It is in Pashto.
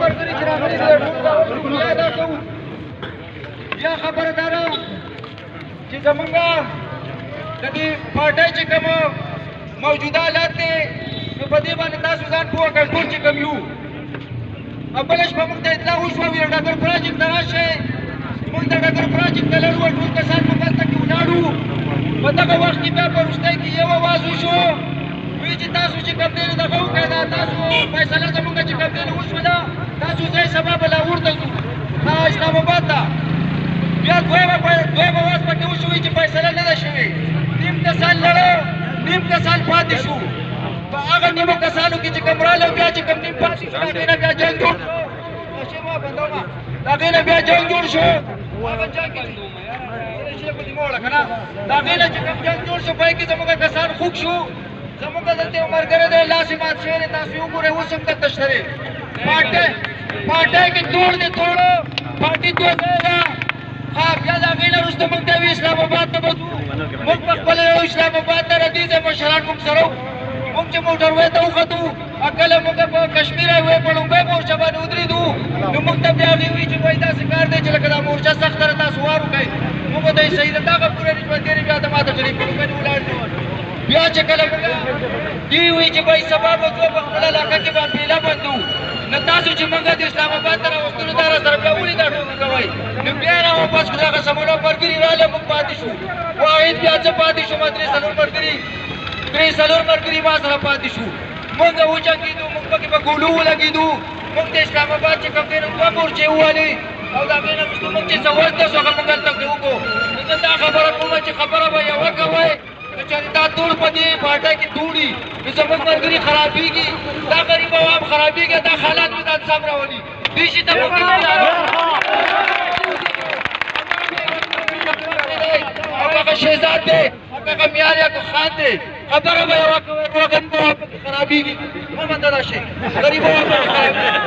ملګري چې راغلي دي بیا دا کوو بیا خبره دا ده چې زمونږ د دې پارټۍ چې کوم موجوده حالات دی نو په دې باندې تاسو ځان پوه کړئ ټول چې کوم یو بله شپه موږ ته اطلاع وشوه ویل ډګر پراجیکټ ته راشئ موږ د ډګر پراجیکټ ته لاړو ټول کسان په هلته کې ولاړو په دغه وخت کې بیا په وروستۍ کې یو اواز وشو وایي چې تاسو چې کوم دی نو دغه وکړئ دا تاسو فیصله زموږ چې کوم دی نو وشوله تاسو ځئ سبا به لاهور ته ځو اسلام آباد ته بیا دویم اواز پکې وشو چې فیصله نه ده شوې نیم کسان لړه نیم کسان پاتې شو په هغه نیمو کسانو کې چې کوم راغله بیا چې کوم نیم پاتې شو هغې نه بیا جنګ جوړ شو د هغې نه بیا جنګ جوړ شو هغه جنګ کې د هغې نه چې کوم جنګ جوړ شو په هغې کې زموږ کسان خوږ شو زموږ دلته یو ملګری دی لاس یې مات شوی دی تاسو یې وګورئ اوس هم دلته شته دی پارټۍ کې توړ دی توړه پارټي دوه ځای ده بیا د هغې نه وروسته موږ ته وي اسلام آباد ته به ځو موږ په خپله یو اسلام آباد ته را دې ځای مشران موږ سره وو موږ چې موټروی ته وختو کله موږ په کشمیر هایوې په لومړۍ مورچه باندې ودرېدو نو موږ ته بیا هغې وایي چې وایي داسې کار دی چې لکه دا مورچه سخته ده تاسو وار وکئ موږ ته یې صحیح ده دغه پوره نسبتېرې بیا ته ماته شریف په لومړۍ ولاړ دي بیا چې کله موږ دوی وایي چې وایي سبا به ځو په خپله علاقه کې به میله بندو نو تاسو چې موږ د اسلام آباد ته راوستلو دا راسره بیا ولې دا ټوکې کوئ نو بیا یې راواپس کړو هغه زمونږ ملګري راغله موږ پاتې شو واحد بیا څه پاتې شوم درې څلور ملګري ما سره پاتې شو موږ وجنګېدو موږ پکې په ګولو ولګېدو موږ د اسلام آباد چې کوم دی نو دوه مورچې ووهلې او د هغې نه وروسته موږ چې څه وزده شو هغه موږ هلته کې وکړو نو زه دا خبره کوم چې خبره به یوه کوئ نو چېرې دا ټول په دې پارټۍ کې دوړي نو زموږ ملګري خرابېږي دا غریب عوام خرابېږي دا حالات مې ځان سم راولي دې شي ته موږ هغه شهزاد دی هغه میار یا خان دی خبره به یوه کوئ وګن به پکې خرابېږي مه منده راشئ غریب عوام پکې خرابېږي